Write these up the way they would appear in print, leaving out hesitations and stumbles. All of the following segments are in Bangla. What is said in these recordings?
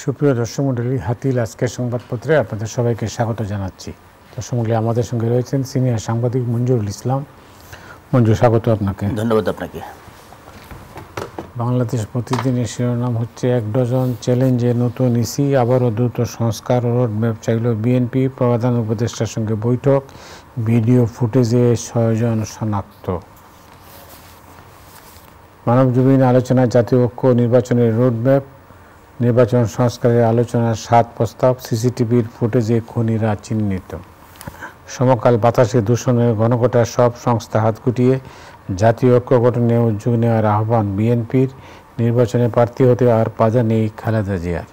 সুপ্রিয় দর্শক মণ্ডলী, হাতিল আজকের সংবাদপত্রে আপনাদের সবাইকে স্বাগত জানাচ্ছি। দর্শক মণ্ডলী, আমাদের সঙ্গে রয়েছেন সিনিয়র সাংবাদিক মঞ্জুরুল ইসলাম। মঞ্জু, স্বাগত আপনাকে। ধন্যবাদ আপনাকে। বাংলাদেশ প্রতিদিনের শিরোনাম হচ্ছে, 1 ডজন চ্যালেঞ্জে নতুন ইসি, আবারও দ্রুত সংস্কার রোডম্যাপ চাইল বিএনপি, প্রধান উপদেষ্টার সঙ্গে বৈঠক, ভিডিও ফুটেজে 6 জন শনাক্ত। মানবজমিন আলোচনায় জাতীয় ঐক্য, নির্বাচনের রোডম্যাপ, নির্বাচন সংস্কারের আলোচনার 7 প্রস্তাব, সিসিটিভির ফুটেজে খুনিরা চিহ্নিত। সমকাল বাতাসে দূষণের ঘনঘটা, সব সংস্থা হাত গুটিয়ে জাতীয় ঐক্য গঠনে উদ্যোগ নেওয়ার আহ্বান বিএনপির, নির্বাচনে প্রার্থী হতে আর বাধা নেই খালেদা জিয়ার।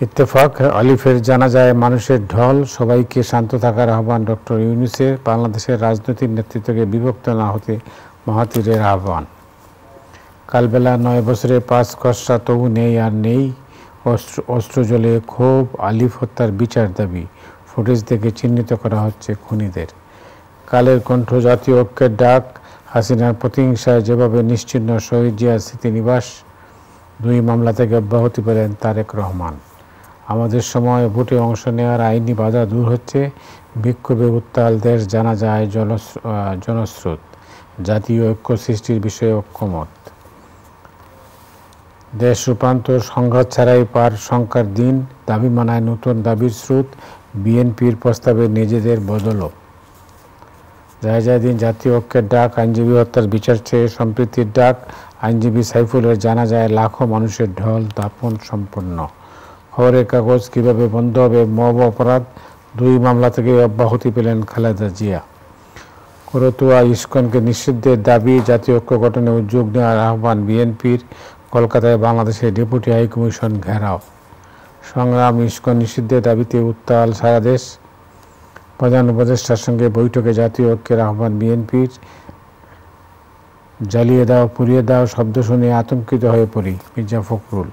ইত্তেফাক, আলিফের জানাজায় মানুষের ঢল, সবাইকে শান্ত থাকার আহ্বান ডক্টর ইউনূসের, বাংলাদেশের রাজনৈতিক নেতৃত্বকে বিভক্ত না হতে মাহাথিরের আহ্বান। কালবেলা 9 বছরে 5 খসড়া তবু নেই আর নেই, অস্ত্র জ্বলে ক্ষোভ, আলিফ হত্যার বিচার দাবি, ফুটেজ থেকে চিহ্নিত করা হচ্ছে খুনিদের। কালের কণ্ঠ, জাতীয় ঐক্যের ডাক, হাসিনার প্রতিহিংসায় যেভাবে নিশ্চিহ্ন শহীদ জিয়ার স্মৃতিনিবাস, 2 মামলা থেকে অব্যাহতি পেলেন তারেক রহমান। আমাদের সময় ভোটে অংশ নেওয়ার আইনি বাধা দূর হচ্ছে, বিক্ষোভে উত্তাল দেশ, জানা যায় জনস্রোত, জাতীয় ঐক্য সৃষ্টির বিষয়ে ঐক্যমত। দেশ রূপান্তর, সংঘাত ছাড়াই পার শঙ্কার দিন, দাবি মানায় নতুন দাবির স্রোত, বিএনপির প্রস্তাবে নিজেদের বদলও। জায়জায় দিন, জাতীয় ঐক্যের ডাক, আইনজীবী হত্যার বিচার চেয়ে সম্প্রীতির ডাক, আইনজীবী সাইফুলের জানা যায় লাখো মানুষের ঢল, দাপন সম্পন্ন। খবরের কাগজ, কীভাবে বন্ধ হবে মব অপরাধ, 2 মামলা থেকে অব্যাহতি পেলেন খালেদা জিয়া। করতোয়া ইস্কনকে নিষিদ্ধের দাবি, জাতীয় ঐক্য গঠনে উদ্যোগ নেওয়ার আহ্বান বিএনপির, কলকাতায় বাংলাদেশের ডেপুটি হাইকমিশন ঘেরাও। সংগ্রাম, ইস্কন নিষিদ্ধের দাবিতে উত্তাল সারা দেশ, প্রধান উপদেষ্টার সঙ্গে বৈঠকে জাতীয় ঐক্যের আহ্বান বিএনপির। জ্বালিয়ে দাও, পুড়িয়ে দাও শব্দ শুনে আতঙ্কিত হয়ে পড়ি, মির্জা ফখরুল।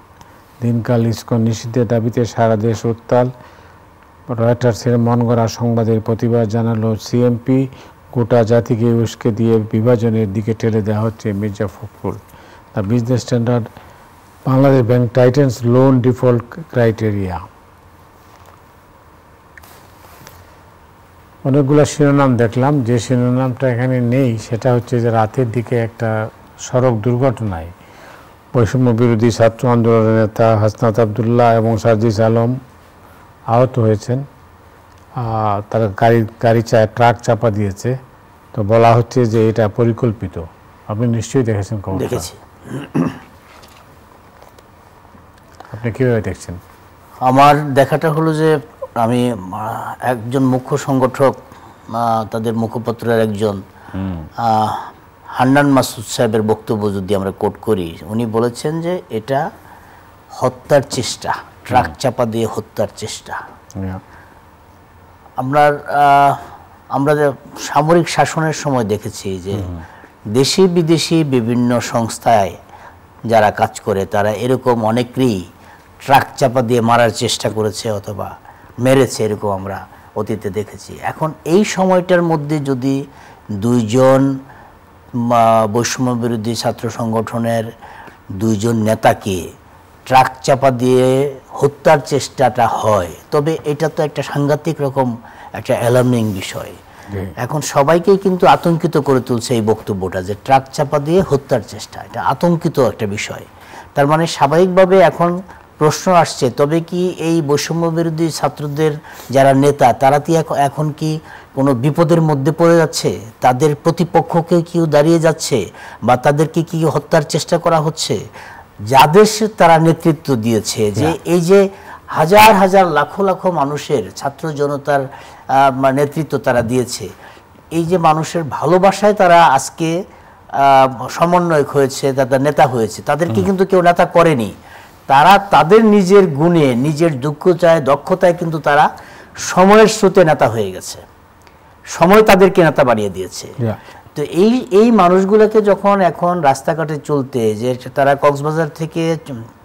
দিনকাল, ইস্কন নিষিদ্ধের দাবিতে সারা দেশ উত্তাল, রয়টার্সের মন গড়া সংবাদের প্রতিবাদ জানালো সিএমপি, গোটা জাতিকে উস্কে দিয়ে বিভাজনের দিকে ঠেলে দেওয়া হচ্ছে, Mirza Fakhrul. The business standard, Bangladesh bank titans loan default criteria. অনেকগুলো শিরোনাম দেখলাম। যে শিরোনামটা এখানে নেই সেটা হচ্ছে যে রাতের দিকে একটা সড়ক দুর্ঘটনায় বৈষম্য বিরোধী ছাত্র আন্দোলনের নেতা হাসনাত আবদুল্লাহ এবং সার্জিস আলম আহত হয়েছেন। তারা ট্রাক চাপা দিয়েছে। তো বলা হচ্ছে যে এটা পরিকল্পিত। আপনি নিশ্চয়ই দেখেছেন খবর? দেখেছি। আপনি কীভাবে দেখছেন? আমার দেখাটা হলো যে আমি একজন মুখ্য সংগঠক, তাদের মুখপত্রের একজন হান্নান মাসুদ সাহেবের বক্তব্য যদি আমরা কোট করি, উনি বলেছেন যে এটা হত্যার চেষ্টা, ট্রাক চাপা দিয়ে হত্যার চেষ্টা। আমরা সামরিক শাসনের সময় দেখেছি যে দেশি বিদেশি বিভিন্ন সংস্থায় যারা কাজ করে তারা এরকম অনেকেই ট্রাক চাপা দিয়ে মারার চেষ্টা করেছে অথবা মেরেছে, এরকম আমরা অতীতে দেখেছি। এখন এই সময়টার মধ্যে যদি 2 জন বৈষম্য বিরোধী ছাত্র সংগঠনের 2 জন নেতাকে ট্রাক চাপা দিয়ে হত্যার চেষ্টাটা হয়, তবে এটা তো একটা সাংঘাতিক রকম একটা অ্যালার্মিং বিষয়। এখন সবাইকেই কিন্তু আতঙ্কিত করে তুলছে এই বক্তব্যটা, যে ট্রাক চাপা দিয়ে হত্যার চেষ্টা, এটা আতঙ্কিত একটা বিষয়। তার মানে স্বাভাবিকভাবে এখন প্রশ্ন আসছে, তবে কি এই বৈষম্য বিরোধী ছাত্রদের যারা নেতা তারা কি এখন কি কোনো বিপদের মধ্যে পড়ে যাচ্ছে? তাদের প্রতিপক্ষকে কেউ দাঁড়িয়ে যাচ্ছে বা তাদেরকে কি হত্যার চেষ্টা করা হচ্ছে? যাদের তারা নেতৃত্ব দিয়েছে, যে এই যে হাজার হাজার লাখো লাখো মানুষের, ছাত্র জনতার নেতৃত্ব তারা দিয়েছে, এই যে মানুষের ভালোবাসায় তারা আজকে সমন্বয়ক হয়েছে, তাদের নেতা হয়েছে, তাদেরকে কিন্তু কেউ নেতা করেনি। তারা তাদের নিজের গুণে, নিজের দক্ষতায় কিন্তু তারা সময়ের স্রোতে নেতা হয়ে গেছে, সময় তাদেরকে নেতা বানিয়ে দিয়েছে। তো এই মানুষগুলোকে যখন এখন রাস্তাঘাটে চলতে, যে তারা কক্সবাজার থেকে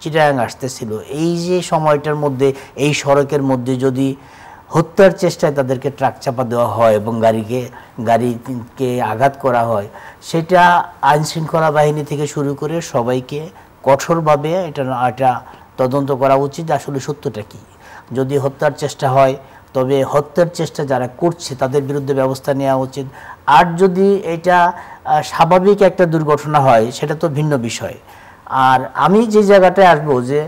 চিটাগাং আসতেছিল, এই যে সময়টার মধ্যে এই সড়কের মধ্যে যদি হত্যার চেষ্টায় তাদেরকে ট্রাক চাপা দেওয়া হয় এবং গাড়িকে আঘাত করা হয়, সেটা আইন শৃঙ্খলা বাহিনী থেকে শুরু করে সবাইকে কঠোরভাবে এটা তদন্ত করা উচিত আসলে সত্যটা কি। যদি হত্যার চেষ্টা হয় তবে হত্যার চেষ্টা যারা করছে তাদের বিরুদ্ধে ব্যবস্থা নেওয়া উচিত। আর যদি এটা স্বাভাবিক একটা দুর্ঘটনা হয় সেটা তো ভিন্ন বিষয়। আর আমি যে জায়গাটায় আসবো যে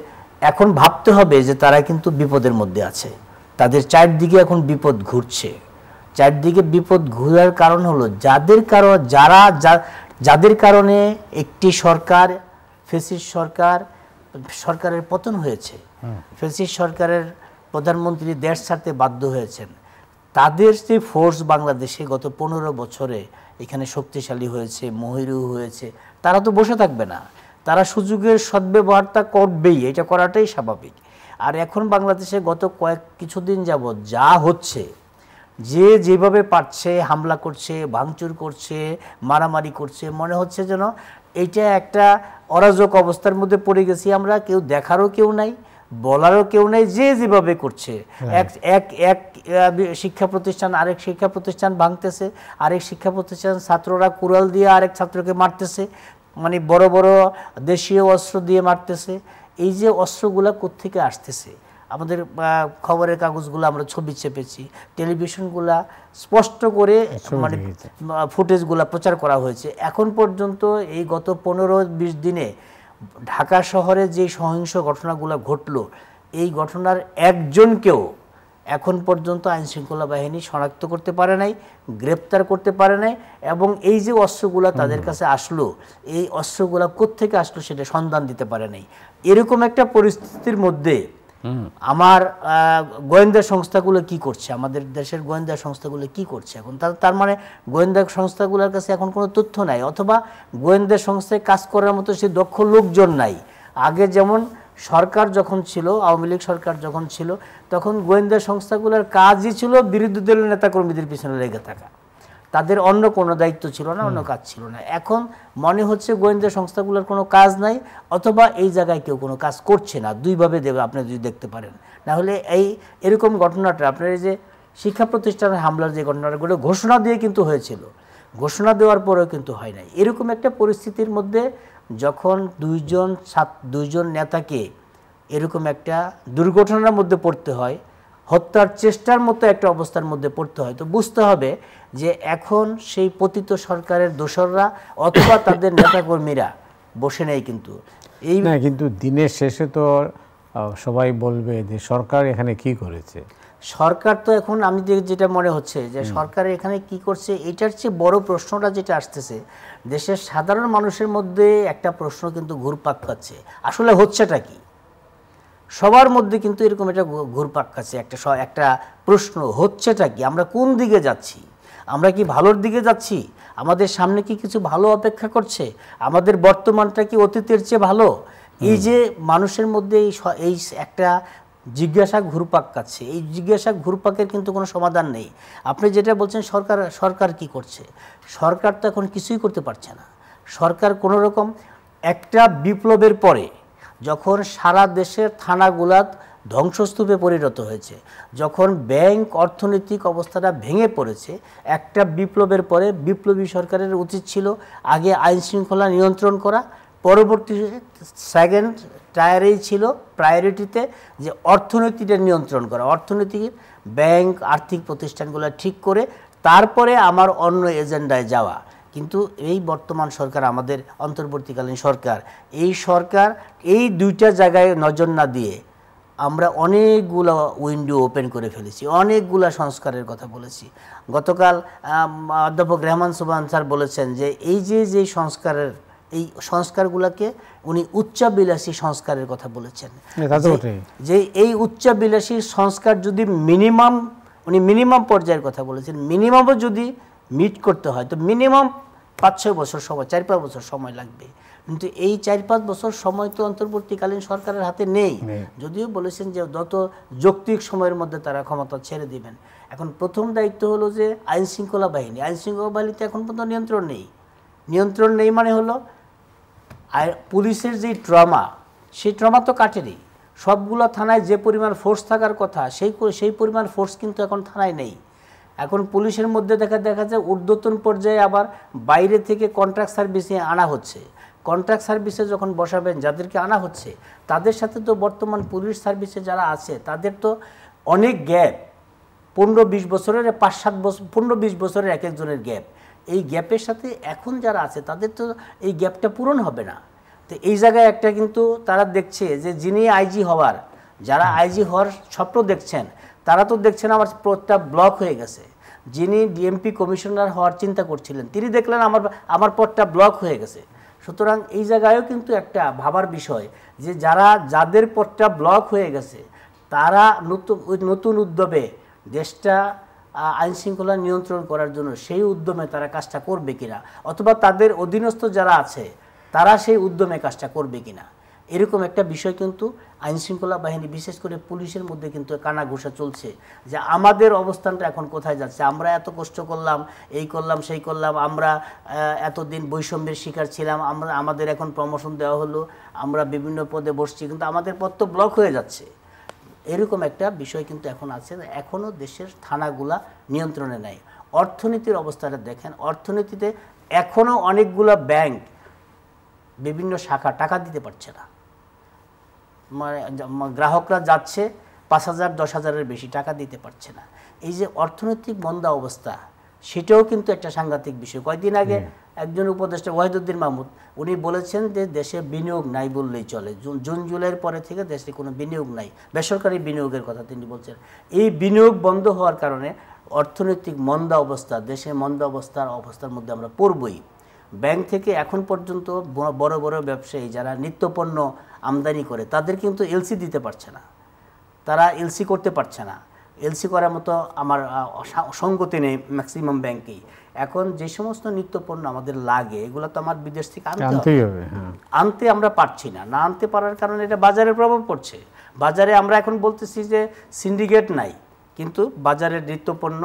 এখন ভাবতে হবে যে তারা কিন্তু বিপদের মধ্যে আছে, তাদের চারদিকে এখন বিপদ ঘুরছে। চারদিকে বিপদ ঘুরার কারণ হলো যাদের কারণে একটি সরকার, ফ্যাসিস্ট সরকারের পতন হয়েছে, ফ্যাসিস্ট সরকারের প্রধানমন্ত্রী দেশ ছাড়তে বাধ্য হয়েছেন। তাদের যে ফোর্স বাংলাদেশে গত 15 বছরে এখানে শক্তিশালী হয়েছে, মহিরু হয়েছে, তারা তো বসে থাকবে না, তারা সুযোগের সদ্ব্যবহারটা করবেই, এটা করাটাই স্বাভাবিক। আর এখন বাংলাদেশে গত কিছুদিন যাবৎ যা হচ্ছে, যে যেভাবে পারছে হামলা করছে, ভাঙচুর করছে, মারামারি করছে, মনে হচ্ছে যেন এটা একটা অরাজক অবস্থার মধ্যে পড়ে গেছি আমরা, কেউ দেখারও কেউ নাই, বলারও কেউ নাই, যে যেভাবে করছে। এক শিক্ষা প্রতিষ্ঠান আরেক শিক্ষা প্রতিষ্ঠান ভাঙতেছে, আরেক শিক্ষা প্রতিষ্ঠান ছাত্ররা কুড়াল দিয়ে আরেক ছাত্রকে মারতেছে, মানে বড় বড় দেশীয় অস্ত্র দিয়ে মারতেছে। এই যে অস্ত্রগুলা কোত্থেকে আসতেছে, আমাদের খবরের কাগজগুলো আমরা ছবি চেপেছি, টেলিভিশনগুলা স্পষ্ট করে মানে ফুটেজগুলা প্রচার করা হয়েছে। এখন পর্যন্ত এই গত 15-20 দিনে ঢাকা শহরে যে সহিংস ঘটনাগুলো ঘটলো, এই ঘটনার একজনকেও এখন পর্যন্ত আইনশৃঙ্খলা বাহিনী শনাক্ত করতে পারে নাই, গ্রেপ্তার করতে পারে নাই। এবং এই যে অস্ত্রগুলো তাদের কাছে আসলো, এই অস্ত্রগুলো কোত্থেকে আসলো সেটা সন্ধান দিতে পারে নাই। এরকম একটা পরিস্থিতির মধ্যে আমার গোয়েন্দা সংস্থাগুলো কি করছে, আমাদের দেশের গোয়েন্দা সংস্থাগুলো কি করছে এখন, তার মানে গোয়েন্দা সংস্থাগুলোর কাছে এখন কোনো তথ্য নাই, অথবা গোয়েন্দা সংস্থায় কাজ করার মতো সে দক্ষ লোকজন নাই। আগে যেমন সরকার যখন ছিল, আওয়ামী লীগ সরকার যখন ছিল, তখন গোয়েন্দা সংস্থাগুলোর কাজই ছিল বিরোধী দলের নেতাকর্মীদের পিছনে লেগে থাকা, তাদের অন্য কোনো দায়িত্ব ছিল না, অন্য কাজ ছিল না। এখন মনে হচ্ছে গোয়েন্দা সংস্থাগুলোর কোনো কাজ নাই, অথবা এই জায়গায় কেউ কোনো কাজ করছে না। দুইভাবে দেবে আপনি যদি দেখতে পারেন। না হলে এরকম ঘটনাটা আপনার এই যে শিক্ষা প্রতিষ্ঠানের হামলার যে ঘটনাগুলো ঘোষণা দিয়ে কিন্তু হয়েছিল, ঘোষণা দেওয়ার পরেও কিন্তু হয় নাই। এরকম একটা পরিস্থিতির মধ্যে যখন দুইজন নেতাকে এরকম একটা দুর্ঘটনার মধ্যে পড়তে হয়, হত্যার চেষ্টার মতো একটা অবস্থার মধ্যে পড়তে হয়, তো বুঝতে হবে যে এখন সেই পতিত সরকারের দোসররা অথবা তাদের নেতাকর্মীরা বসে নেই। কিন্তু এই না, কিন্তু দিনের শেষে তো সবাই বলবে যে সরকার এখানে কি করেছে। সরকার তো এখন আমি যেটা মনে হচ্ছে যে সরকার এখানে কি করছে, এটার চেয়ে বড় প্রশ্নটা যেটা আসতেছে, দেশের সাধারণ মানুষের মধ্যে একটা প্রশ্ন কিন্তু ঘুরপাক খাচ্ছে, আসলে হচ্ছেটা কি। সবার মধ্যে কিন্তু এরকম একটা ঘুরপাক খাচ্ছে একটা প্রশ্ন, হচ্ছেটা কি, আমরা কোন দিকে যাচ্ছি, আমরা কি ভালোর দিকে যাচ্ছি, আমাদের সামনে কি কিছু ভালো অপেক্ষা করছে, আমাদের বর্তমানটা কি অতীতের চেয়ে ভালো। এই যে মানুষের মধ্যে এই একটা জিজ্ঞাসা ঘুরপাক খাচ্ছে, এই জিজ্ঞাসা ঘুরপাকের কিন্তু কোনো সমাধান নেই। আপনি যেটা বলছেন সরকার কি করছে, সরকার তো এখন কিছুই করতে পারছে না। সরকার কোনো রকম একটা বিপ্লবের পরে যখন সারা দেশের থানাগুলা ধ্বংসস্তূপে পরিণত হয়েছে, যখন ব্যাংক অর্থনৈতিক অবস্থাটা ভেঙে পড়েছে, একটা বিপ্লবের পরে বিপ্লবী সরকারের উচিত ছিল আগে আইন শৃঙ্খলা নিয়ন্ত্রণ করা, পরবর্তী সেকেন্ড টায়ারেই ছিল প্রায়োরিটিতে যে অর্থনীতিটা নিয়ন্ত্রণ করা, অর্থনীতি ব্যাংক আর্থিক প্রতিষ্ঠানগুলো ঠিক করে তারপরে আমার অন্য এজেন্ডায় যাওয়া। কিন্তু এই বর্তমান সরকার, আমাদের অন্তর্বর্তীকালীন সরকার, এই সরকার এই দুইটা জায়গায় নজর না দিয়ে আমরা অনেকগুলো উইন্ডো ওপেন করে ফেলেছি, অনেকগুলো সংস্কারের কথা বলেছি। গতকাল অধ্যাপক রেহমান সুবহান স্যার বলেছেন যে এই যে সংস্কারগুলোকে উনি উচ্চাবিলাসী সংস্কারের কথা বলেছেন, যে এই উচ্চাবিলাসী সংস্কার যদি মিনিমাম পর্যায়ের কথা বলেছেন, মিনিমামও যদি মিট করতে হয় তো মিনিমাম 5-6 বছর সময়, 4-5 বছর সময় লাগবে। কিন্তু এই 4-5 বছর সময় তো অন্তর্বর্তীকালীন সরকারের হাতে নেই, যদিও বলেছেন যে যত যৌক্তিক সময়ের মধ্যে তারা ক্ষমতা ছেড়ে দিবেন। এখন প্রথম দায়িত্ব হলো যে আইন শৃঙ্খলা বাহিনীতে এখন পর্যন্ত নিয়ন্ত্রণ নেই মানে হলো আর পুলিশের যে ট্রমা, সেই ট্রমা তো কাটেনি। সবগুলো থানায় যে পরিমাণ ফোর্স থাকার কথা সেই পরিমাণ ফোর্স কিন্তু এখন থানায় নেই। এখন পুলিশের মধ্যে দেখা যায় ঊর্ধ্বতন পর্যায়ে আবার বাইরে থেকে কন্ট্রাক্ট সার্ভিসে আনা হচ্ছে। কন্ট্রাক্ট সার্ভিসে যখন বসাবেন, যাদেরকে আনা হচ্ছে তাদের সাথে তো বর্তমান পুলিশ সার্ভিসে যারা আছে তাদের তো অনেক গ্যাপ, 15-20 বছরের, 5-7 বছর, 15-20 বছরের এক একজনের গ্যাপ। এই গ্যাপের সাথে এখন যারা আছে তাদের তো এই গ্যাপটা পূরণ হবে না। তো এই জায়গায় একটা কিন্তু তারা দেখছে যে যিনি আইজি হওয়ার, যারা আইজি হওয়ার স্বপ্ন দেখছেন তারা তো দেখছেন আমার পদটা ব্লক হয়ে গেছে। যিনি ডিএমপি কমিশনার হওয়ার চিন্তা করছিলেন তিনি দেখলেন আমার পদটা ব্লক হয়ে গেছে। সুতরাং এই জায়গায়ও কিন্তু একটা ভাবার বিষয় যে যাদের পদটা ব্লক হয়ে গেছে তারা নতুন উদ্যমে দেশটা আইন শৃঙ্খলা নিয়ন্ত্রণ করার জন্য সেই উদ্যমে তারা কাজটা করবে কিনা, অথবা তাদের অধীনস্থ যারা আছে তারা সেই উদ্যমে কাজটা করবে কিনা, এরকম একটা বিষয় কিন্তু আইন শৃঙ্খলা বাহিনী বিশেষ করে পুলিশের মধ্যে কিন্তু কানাঘুষা চলছে যে আমাদের অবস্থানটা এখন কোথায় যাচ্ছে। আমরা এত কষ্ট করলাম, এই করলাম সেই করলাম, আমরা এতদিন বৈষম্যের শিকার ছিলাম, আমাদের এখন প্রমোশন দেওয়া হলো, আমরা বিভিন্ন পদে বসছি, কিন্তু আমাদের পদ তো ব্লক হয়ে যাচ্ছে। এরকম একটা বিষয় কিন্তু এখন আছে। এখনও দেশের থানাগুলা নিয়ন্ত্রণে নেই। অর্থনীতির অবস্থাটা দেখেন, অর্থনীতিতে এখনও অনেকগুলো ব্যাংক বিভিন্ন শাখা টাকা দিতে পারছে না। মানে গ্রাহকরা যাচ্ছে 5,000 10,000-এর বেশি টাকা দিতে পারছে না। এই যে অর্থনৈতিক মন্দা অবস্থা, সেটাও কিন্তু একটা সাংঘাতিক বিষয়। কয়েকদিন আগে একজন উপদেষ্টা ওয়াহিদুদ্দিন মাহমুদ উনি বলেছেন যে দেশে বিনিয়োগ নাই বললেই চলে। জুন জুলাইয়ের পরে থেকে দেশে কোনো বিনিয়োগ নাই, বেসরকারি বিনিয়োগের কথা তিনি বলছেন। এই বিনিয়োগ বন্ধ হওয়ার কারণে অর্থনৈতিক মন্দা অবস্থা, দেশের মন্দা অবস্থার মধ্যে আমরা পড়বই। ব্যাংক থেকে এখন পর্যন্ত বড় বড় ব্যবসায়ী যারা নিত্যপণ্য আমদানি করে তাদের কিন্তু এলসি দিতে পারছে না, তারা এলসি করতে পারছে না। এলসি করার মতো আমার সঙ্গতি নেই ম্যাক্সিমাম ব্যাংকেই। এখন যে সমস্ত নিত্যপণ্য আমাদের লাগে এগুলো তো আমার বিদেশ থেকে আনতে আমরা পারছি না। না আনতে পারার কারণে এটা বাজারে প্রভাব পড়ছে। বাজারে আমরা এখন বলতেছি যে সিন্ডিকেট নাই, কিন্তু বাজারের নিত্যপণ্য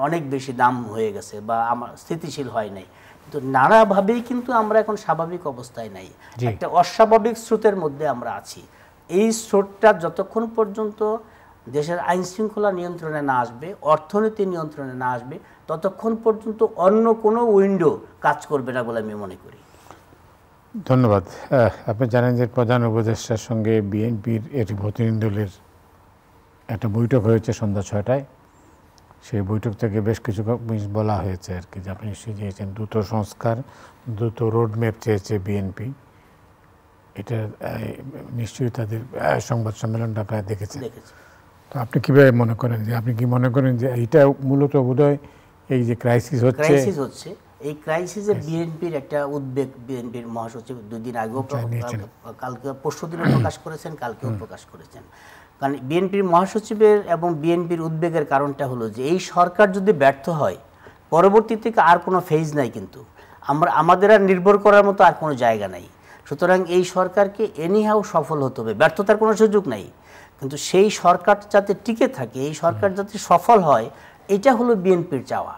অনেক বেশি দাম হয়ে গেছে বা আমার স্থিতিশীল হয় নাই। তো নানাভাবেই কিন্তু আমরা এখন স্বাভাবিক অবস্থায় নাই, একটা অস্বাভাবিক স্রোতের মধ্যে আমরা আছি। এই স্রোতটা যতক্ষণ পর্যন্ত দেশের আইন শৃঙ্খলা নিয়ন্ত্রণে না আসবে, অর্থনীতি নিয়ন্ত্রণে না আসবে, ততক্ষণ পর্যন্ত অন্য কোনো উইন্ডো কাজ করবে না বলে আমি মনে করি। ধন্যবাদ। আপনি জানেন যে প্রধান উপদেষ্টার সঙ্গে বিএনপির একটি প্রতিনিধিদলের একটা বৈঠক হয়েছে সন্ধ্যা 6টায়। সেই বৈঠক থেকে বেশ কিছু বলা হয়েছে আর কি, যে আপনি নিশ্চয়ই চেয়েছেন দ্রুত সংস্কার, দ্রুত রোডম্যাপ চেয়েছে বিএনপি। এটা নিশ্চয়ই তাদের সংবাদ সম্মেলনটা আপনারা দেখেছেন। তো আপনি কীভাবে মনে করেন, যে আপনি কি মনে করেন যে এইটা মূলত বোধহয় এই যে ক্রাইসিস হচ্ছে এই ক্রাইসিসে বিএনপির একটা উদ্বেগ, বিএনপির মহাসচিব 2 দিন আগেও কালকে পরশুদিনও প্রকাশ করেছেন, কালকেও প্রকাশ করেছেন। কারণ বিএনপির মহাসচিবের এবং বিএনপির উদ্বেগের কারণটা হলো যে এই সরকার যদি ব্যর্থ হয় পরবর্তী থেকে আর কোনো ফেজ নাই, কিন্তু আমাদের আর নির্ভর করার মতো আর কোনো জায়গা নাই। সুতরাং এই সরকারকে এনিহাও সফল হতে হবে, ব্যর্থতার কোনো সুযোগ নাই। কিন্তু সেই সরকার যাতে টিকে থাকে, এই সরকার যাতে সফল হয়, এটা হলো বিএনপির চাওয়া।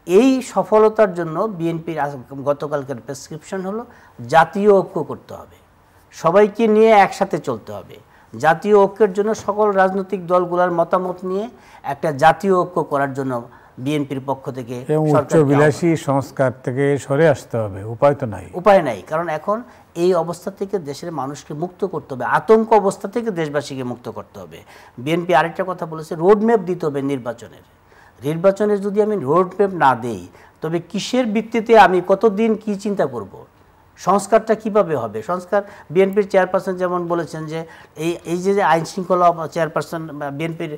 এই সফলতার জন্য বিএনপির গতকালকের প্রেসক্রিপশন হলো জাতীয় ঐক্য করতে হবে, সবাইকে নিয়ে একসাথে চলতে হবে। জাতীয় ঐক্যের জন্য সকল রাজনৈতিক দলগুলোর মতামত নিয়ে একটা জাতীয় ঐক্য করার জন্য বিএনপির পক্ষ থেকে উচ্চবিলাসী সংস্কার থেকে সরে আসতে হবে। উপায় নাই, কারণ এখন এই অবস্থা থেকে দেশের মানুষকে মুক্ত করতে হবে, আতঙ্ক অবস্থা থেকে দেশবাসীকে মুক্ত করতে হবে। বিএনপি আরেকটা কথা বলেছে, রোডম্যাপ দিতে হবে নির্বাচনের যদি আমি রোডম্যাপ না দেই তবে কিসের ভিত্তিতে আমি কতদিন কি চিন্তা করব, সংস্কারটা কিভাবে হবে। সংস্কার বিএনপির চেয়ারপারসন যেমন বলেছেন যে এই যে আইন শৃঙ্খলা চেয়ারপারসন, বিএনপির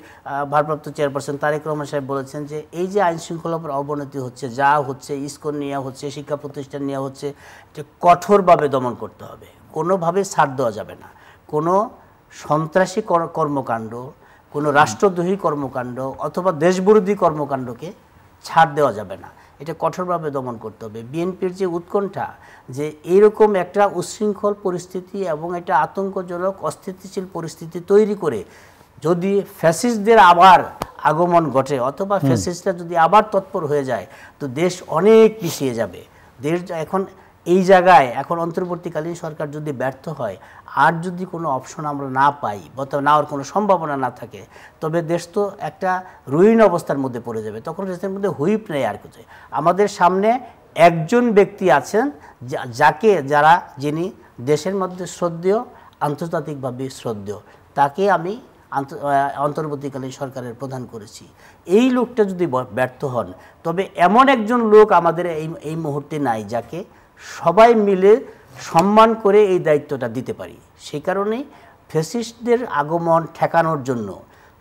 ভারপ্রাপ্ত চেয়ারপারসন তারেক রহমান সাহেব বলেছেন যে এই যে আইন শৃঙ্খলার অবনতি হচ্ছে, যা হচ্ছে, ইসকন নেওয়া হচ্ছে, শিক্ষা প্রতিষ্ঠান নেওয়া হচ্ছে, এটা কঠোরভাবে দমন করতে হবে, কোনোভাবে ছাড় দেওয়া যাবে না। কোনো সন্ত্রাসী কর্মকাণ্ড, কোনো রাষ্ট্রদ্রোহী কর্মকাণ্ড অথবা দেশবিরোধী কর্মকাণ্ডকে ছাড় দেওয়া যাবে না, এটা কঠোরভাবে দমন করতে হবে। বিএনপির যে উৎকণ্ঠা যে এইরকম একটা উচ্ছৃঙ্খল পরিস্থিতি এবং একটা আতঙ্কজনক অস্থিতিশীল পরিস্থিতি তৈরি করে যদি ফ্যাসিস্টদের আবার আগমন ঘটে অথবা ফ্যাসিস্টরা যদি আবার তৎপর হয়ে যায় তো দেশ অনেক পিছিয়ে যাবে। দেশ এখন এই জায়গায় এখন অন্তর্বর্তীকালীন সরকার যদি ব্যর্থ হয়, আর যদি কোনো অপশন আমরা না পাই বা নেওয়ার কোনো সম্ভাবনা না থাকে, তবে দেশ তো একটা রুইন অবস্থার মধ্যে পড়ে যাবে। তখন দেশের মধ্যে হুইপ নেই আর কিছু। আমাদের সামনে একজন ব্যক্তি আছেন যিনি দেশের মধ্যে শ্রদ্ধেয়, আন্তর্জাতিকভাবে শ্রদ্ধেয়, তাকে আমি অন্তর্বর্তীকালীন সরকারের প্রধান করেছি। এই লোকটা যদি ব্যর্থ হন, তবে এমন একজন লোক আমাদের এই মুহূর্তে নাই যাকে সবাই মিলে সম্মান করে এই দায়িত্বটা দিতে পারি। সেই কারণেই ফ্যাসিস্টদের আগমন ঠেকানোর জন্য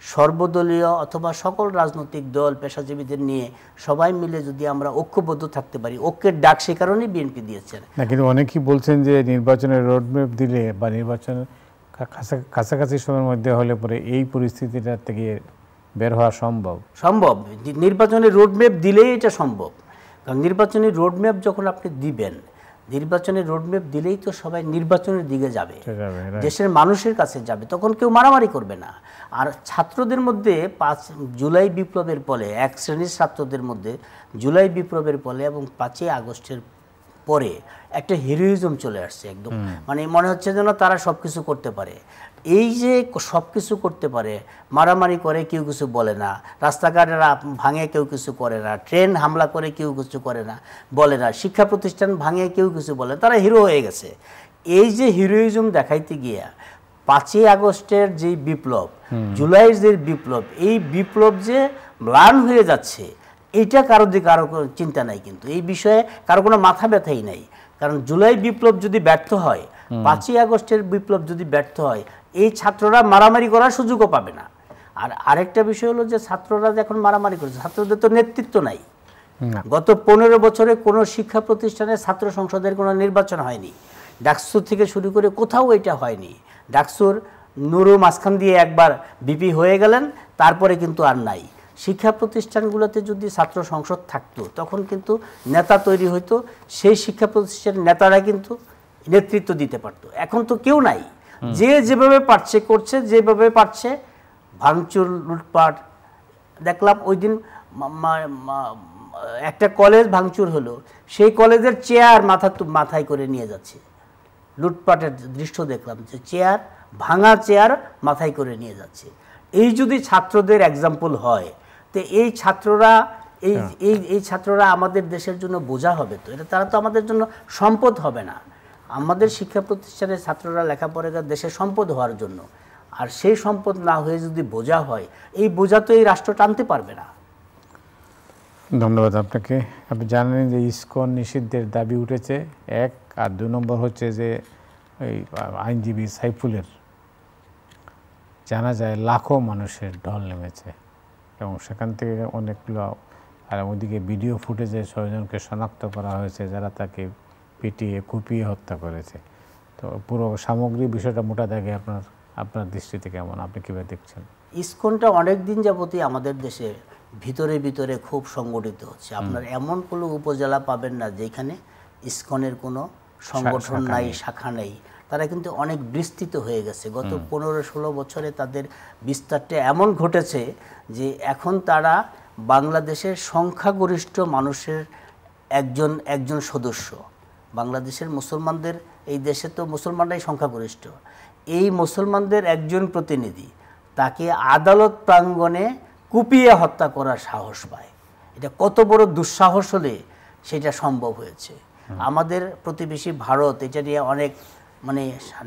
সর্বদলীয় অথবা সকল রাজনৈতিক দল, পেশাজীবীদের নিয়ে সবাই মিলে যদি আমরা ঐক্যবদ্ধ থাকতে পারি, ঐক্যের ডাক সে কারণেই বিএনপি দিয়েছেন। না, কিন্তু অনেকেই বলছেন যে নির্বাচনের রোডম্যাপ দিলে বা নির্বাচনের কাছাকাছি সময়ের মধ্যে হলে পরে এই পরিস্থিতিটা থেকে বের হওয়া সম্ভব। নির্বাচনের রোডম্যাপ দিলেই এটা সম্ভব। কারণ নির্বাচনের রোডম্যাপ যখন আপনি দিবেন, নির্বাচনের রোডম্যাপ দিলেই তো সবাই নির্বাচনের দিকে যাবে, দেশের মানুষের কাছে যাবে, তখন কেউ মারামারি করবে না। আর ছাত্রদের মধ্যে 5 জুলাই বিপ্লবের ফলে, এক শ্রেণীর ছাত্রদের মধ্যে জুলাই বিপ্লবের ফলে এবং 5ই আগস্টের পরে একটা হিরোইজম চলে আসছে একদম, মানে মনে হচ্ছে যেন তারা সব কিছু করতে পারে। এই যে সব কিছু করতে পারে, মারামারি করে কেউ কিছু বলে না, রাস্তাঘাট ভাঙে কেউ কিছু করে না, ট্রেন হামলা করে কেউ কিছু করে না, বলে না, শিক্ষা প্রতিষ্ঠান ভাঙে কেউ কিছু বলে, তারা হিরো হয়ে গেছে। এই যে হিরোইজম দেখাইতে গিয়া 5ই আগস্টের যে বিপ্লব, জুলাইয়ের যে বিপ্লব, এই বিপ্লব যে ম্লান হয়ে যাচ্ছে, এইটা কারো চিন্তা নাই, কিন্তু এই বিষয়ে কারো কোনো মাথা ব্যথাই নাই। কারণ জুলাই বিপ্লব যদি ব্যর্থ হয়, 5ই আগস্টের বিপ্লব যদি ব্যর্থ হয়, এই ছাত্ররা মারামারি করার সুযোগও পাবে না। আর আরেকটা বিষয় হলো যে ছাত্ররা এখন মারামারি করছে, ছাত্রদের তো নেতৃত্ব নাই। গত 15 বছরে কোনো শিক্ষা প্রতিষ্ঠানে ছাত্র সংসদের কোনো নির্বাচন হয়নি, ডাকসু থেকে শুরু করে কোথাও এটা হয়নি। ডাকসুর নুরু মাঝখান দিয়ে একবার বিপি হয়ে গেলেন, তারপরে কিন্তু আর নাই। শিক্ষা প্রতিষ্ঠানগুলোতে যদি ছাত্র সংসদ থাকতো, তখন কিন্তু নেতা তৈরি হইতো, সেই শিক্ষা প্রতিষ্ঠানের নেতারা কিন্তু নেতৃত্ব দিতে পারতো। এখন তো কেউ নাই, যে যেভাবে পারছে করছে, যেভাবে পারছে ভাঙচুর, লুটপাট। দেখলাম ওই দিন একটা কলেজ ভাঙচুর হলো, সেই কলেজের চেয়ার মাথায় করে নিয়ে যাচ্ছে, লুটপাটের দৃশ্য দেখলাম, যে চেয়ার, ভাঙা চেয়ার মাথায় করে নিয়ে যাচ্ছে। এই যদি ছাত্রদের এক্সাম্পল হয়, তো এই ছাত্ররা আমাদের দেশের জন্য বোঝা হবে, তো এটা তারা তো আমাদের জন্য সম্পদ হবে না। আমাদের শিক্ষা প্রতিষ্ঠানের ছাত্ররা লেখাপড়া দেশের সম্পদ হওয়ার জন্য, আর সেই সম্পদ না হয়ে যদি বোঝা হয়, এই বোঝা তো এই রাষ্ট্র টানতে পারবে না। ধন্যবাদ আপনাকে। আপনি জানেন যে ইসকন নিষিদ্ধের দাবি উঠেছে 1, আর 2 নম্বর হচ্ছে যে এই আইনজীবী সাইফুলের জানা যায় লাখো মানুষের ঢল নেমেছে, এবং সেখান থেকে অনেকগুলো, আর ওদিকে ভিডিও ফুটেজে 6 জনকে শনাক্ত করা হয়েছে যারা তাকে পিটিয়ে কুপিয়ে হত্যা করেছে। তো পুরো সামগ্রিক বিষয়টা মোটা দাগে আপনার দৃষ্টিতে কেমন, আপনি কীভাবে দেখছেন? ইসকনটা অনেক দিন যাবতই আমাদের দেশে ভিতরে ভিতরে খুব সংগঠিত হচ্ছে। আপনার এমন কোনো উপজেলা পাবেন না যেখানে ইসকনের কোনো সংগঠন নাই, শাখা নেই। তারা কিন্তু অনেক বিস্তৃত হয়ে গেছে। গত 15-16 বছরে তাদের বিস্তারটা এমন ঘটেছে যে এখন তারা বাংলাদেশের সংখ্যাগরিষ্ঠ মানুষের একজন সদস্য। বাংলাদেশের মুসলমানদের, এই দেশে তো মুসলমানরাই সংখ্যাগরিষ্ঠ, এই মুসলমানদের একজন প্রতিনিধি তাকে আদালত প্রাঙ্গণে কুপিয়ে হত্যা করার সাহস পায়। এটা কত বড় দুঃসাহস হলে সেটা সম্ভব হয়েছে। আমাদের প্রতিবেশী ভারত এটা নিয়ে অনেক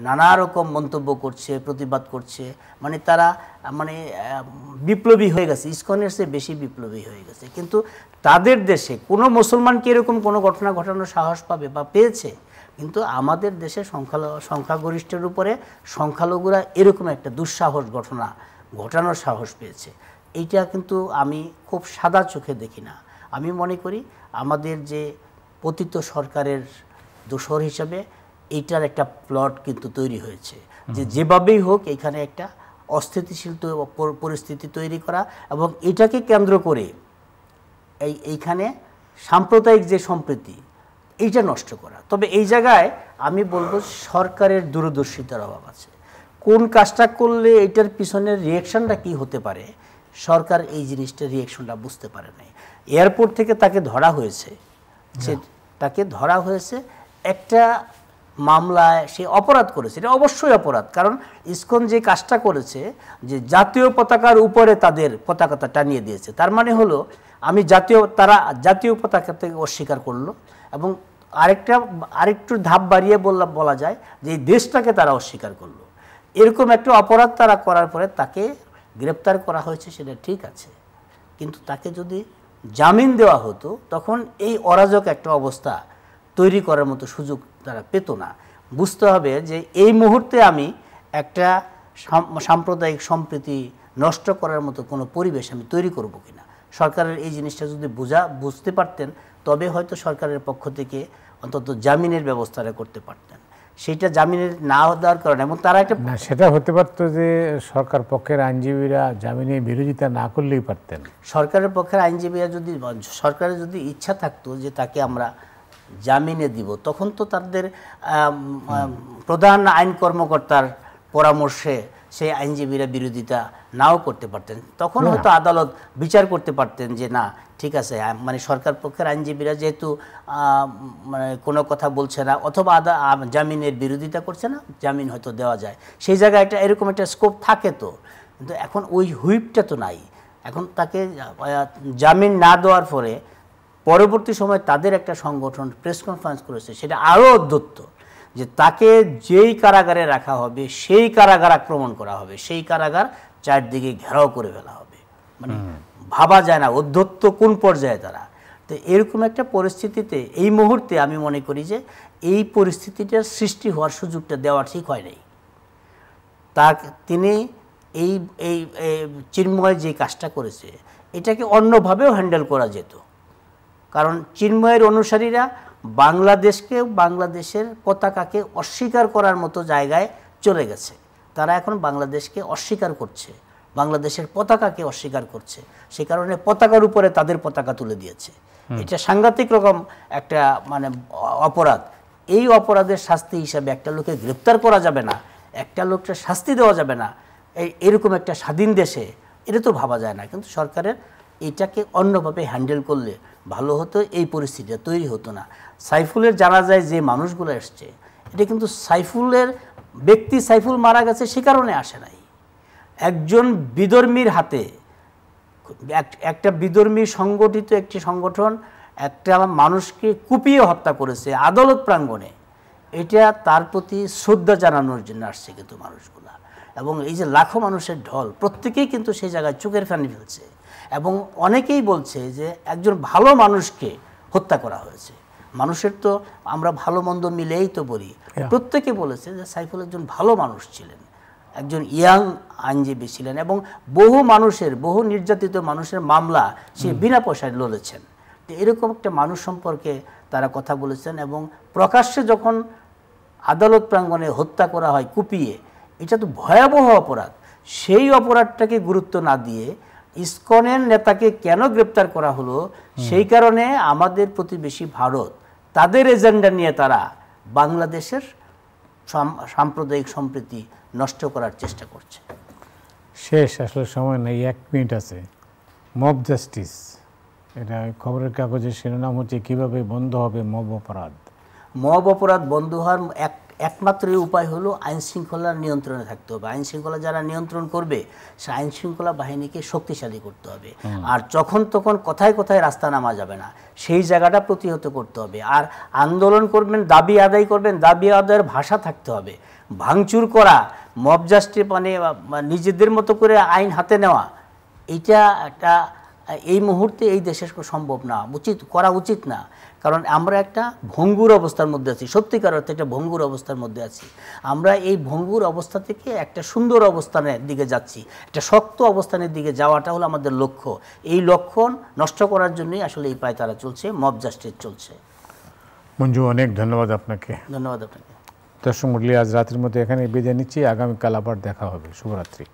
নানা রকম মন্তব্য করছে, প্রতিবাদ করছে, তারা বিপ্লবী হয়ে গেছে, ইসকনের চেয়ে বেশি বিপ্লবী হয়ে গেছে। কিন্তু তাদের দেশে কোনো মুসলমানকে এরকম কোনো ঘটনা ঘটানোর সাহস পাবে বা পেয়েছে? কিন্তু আমাদের দেশে সংখ্যাগরিষ্ঠের উপরে সংখ্যালঘুরা এরকম একটা দুঃসাহস ঘটানোর সাহস পেয়েছে। এইটা কিন্তু আমি খুব সাদা চোখে দেখি না। আমি মনে করি আমাদের যে পতিত সরকারের দোসর হিসাবে এইটার একটা প্লট কিন্তু তৈরি হয়েছে, যে যেভাবেই হোক এখানে একটা অস্থিতিশীল পরিস্থিতি তৈরি করা এবং এটাকে কেন্দ্র করে এইখানে সাম্প্রদায়িক যে সম্প্রীতি এইটা নষ্ট করা। তবে এই জায়গায় আমি বলবো সরকারের দূরদর্শিতার অভাব আছে। কোন কাজটা করলে এটার পিছনের রিয়াকশনটা কি হতে পারে, সরকার এই জিনিসটার রিয়াকশনটা বুঝতে পারে নাই। এয়ারপোর্ট থেকে তাকে ধরা হয়েছে, একটা মামলায় সে অপরাধ করেছে, এটা অবশ্যই অপরাধ। কারণ ইসকন যে কাজটা করেছে যে জাতীয় পতাকার উপরে তাদের পতাকাটা টানিয়ে দিয়েছে, তার মানে হলো আমি তারা জাতীয় পতাকা থেকে অস্বীকার করলো এবং আরেকটু ধাপ বাড়িয়ে বলা যায় যে এই দেশটাকে তারা অস্বীকার করলো। এরকম একটা অপরাধ তারা করার পরে তাকে গ্রেপ্তার করা হয়েছে, সেটা ঠিক আছে, কিন্তু তাকে যদি জামিন দেওয়া হতো তখন এই অরাজক একটা অবস্থা তৈরি করার মতো সুযোগ তারা পেত না। বুঝতে হবে যে এই মুহূর্তে আমি একটা সাম্প্রদায়িক সম্প্রীতি নষ্ট করার মতো কোনো পরিবেশ আমি তৈরি করব কিনা। সরকারের এই জিনিসটা যদি বুঝতে পারতেন তবে হয়তো সরকারের পক্ষ থেকে অন্তত জামিনের ব্যবস্থাটা করতে পারতেন। সেইটা জামিনের না দেওয়ার কারণে এবং তারা একটা না, সেটা হতে পারতো যে সরকার পক্ষের আইনজীবীরা জামিনের বিরোধিতা না করলেই পারতেন। সরকারের পক্ষের আইনজীবীরা সরকারের যদি ইচ্ছা থাকতো যে তাকে আমরা জামিনে দিব, তখন তো তাদের প্রধান আইন কর্মকর্তার পরামর্শে সেই আইনজীবীরা বিরোধিতা নাও করতে পারতেন। তখন হয়তো আদালত বিচার করতে পারতেন যে না ঠিক আছে, মানে সরকার পক্ষের আইনজীবীরা যেহেতু মানে কোনো কথা বলছে না অথবা জামিনের বিরোধিতা করছে না, জামিন হয়তো দেওয়া যায়। সেই জায়গায় এরকম একটা স্কোপ থাকে তো, কিন্তু এখন ওই হুইপটা তো নাই। এখন তাকে জামিন না দেওয়ার পরে পরবর্তী সময় তাদের একটা সংগঠন প্রেস কনফারেন্স করেছে, সেটা আরও অদ্ভুত যে তাকে যেই কারাগারে রাখা হবে সেই কারাগার আক্রমণ করা হবে, সেই কারাগার চারদিকে ঘেরাও করে ফেলা হবে। মানে ভাবা যায় না অধ্যত্ত কোন পর্যায়ে তারা। তো এরকম একটা পরিস্থিতিতে এই মুহূর্তে আমি মনে করি যে এই পরিস্থিতিটার সৃষ্টি হওয়ার সুযোগটা দেওয়া ঠিক হয় নাই। তিনি এই এই চিন্ময় যে কাজটা করেছে এটাকে অন্যভাবেও হ্যান্ডেল করা যেত। কারণ চিন্ময়ের অনুসারীরা বাংলাদেশের পতাকাকে অস্বীকার করার মতো জায়গায় চলে গেছে। তারা এখন বাংলাদেশকে অস্বীকার করছে, বাংলাদেশের পতাকাকে অস্বীকার করছে, সে কারণে পতাকার উপরে তাদের পতাকা তুলে দিয়েছে। এটা সাংঘাতিক রকম একটা মানে অপরাধ। এই অপরাধের শাস্তি হিসাবে একটা লোকে গ্রেপ্তার করা যাবে না, একটা লোককে শাস্তি দেওয়া যাবে না এরকম একটা স্বাধীন দেশে, এটা তো ভাবা যায় না। কিন্তু সরকারের এটাকে অন্যভাবে হ্যান্ডেল করলে ভালো হতো, এই পরিস্থিতিটা তৈরি হতো না। সাইফুলের জানা যায় যে মানুষগুলো এসছে, এটা কিন্তু সাইফুল মারা গেছে সে কারণে আসে নাই। একজন বিধর্মীর হাতে, একটা বিধর্মী সংগঠিত একটি সংগঠন একটা মানুষকে কুপিয়ে হত্যা করেছে আদালত প্রাঙ্গণে, এটা তার প্রতি শ্রদ্ধা জানানোর জন্য আসছে কিন্তু মানুষগুলা। এবং এই যে লাখো মানুষের ঢল, প্রত্যেকেই কিন্তু সেই জায়গায় চোখের পানি ফেলছে এবং অনেকেই বলছে যে একজন ভালো মানুষকে হত্যা করা হয়েছে। মানুষের তো আমরা ভালো মন্দ মিলেই তো বলি, প্রত্যেকে বলেছে যে সাইফুল একজন ভালো মানুষ ছিলেন, একজন ইয়াং আইনজীবী ছিলেন এবং বহু নির্যাতিত মানুষের মামলা সে বিনা পয়সায় লড়েছেন। তো এরকম একটা মানুষ সম্পর্কে তারা কথা বলেছেন এবং প্রকাশ্যে যখন আদালত প্রাঙ্গণে হত্যা করা হয় কুপিয়ে, এটা তো ভয়াবহ অপরাধ। সেই অপরাধটাকে গুরুত্ব না দিয়ে ইসকনের নেতাকে কেন গ্রেপ্তার করা হলো, সেই কারণে আমাদের প্রতিবেশী ভারত তাদের এজেন্ডা নিয়ে তারা বাংলাদেশের সাম্প্রদায়িক সম্প্রীতি নষ্ট করার চেষ্টা করছে। শেষ আসলে সময় নেই, 1 মিনিট আছে। মব জাস্টিস, এটা খবরের কাগজের শিরোনাম হচ্ছে কিভাবে বন্ধ হবে মব অপরাধ। মব অপরাধ বন্ধ হওয়ার একমাত্র উপায় হলো আইন শৃঙ্খলার নিয়ন্ত্রণে থাকতে হবে। আইন শৃঙ্খলা যারা নিয়ন্ত্রণ করবে সে আইন শৃঙ্খলা বাহিনীকে শক্তিশালী করতে হবে। আর যখন তখন কথায় কথায় রাস্তা নামা যাবে না, সেই জায়গাটা প্রতিহত করতে হবে। আর আন্দোলন করবেন, দাবি আদায় করবেন, দাবি আদায়ের ভাষা থাকতে হবে। ভাঙচুর করা, মব জাস্টিস মানে নিজেদের মতো করে আইন হাতে নেওয়া, এটা একটা এই মুহূর্তে এই দেশের সম্ভব না, করা উচিত না। কারণ আমরা একটা ভঙ্গুর অবস্থার মধ্যে আছি, সত্যিকার অর্থে একটা ভঙ্গুর অবস্থার মধ্যে আছি। আমরা এই ভঙ্গুর অবস্থা থেকে একটা সুন্দর অবস্থানের দিকে যাচ্ছি, একটা শক্ত অবস্থানের দিকে যাওয়াটা হলো আমাদের লক্ষ্য। এই লক্ষ্য নষ্ট করার জন্যই আসলে এই পায়তারা চলছে, মব জাস্টিস চলছে। মঞ্জু, অনেক ধন্যবাদ আপনাকে। ধন্যবাদ আপনাকে। দর্শক মণ্ডলী, আজ রাতের মধ্যে এখানে বিদায় নিচ্ছি। আগামীকাল আবার দেখা হবে। শুভরাত্রি।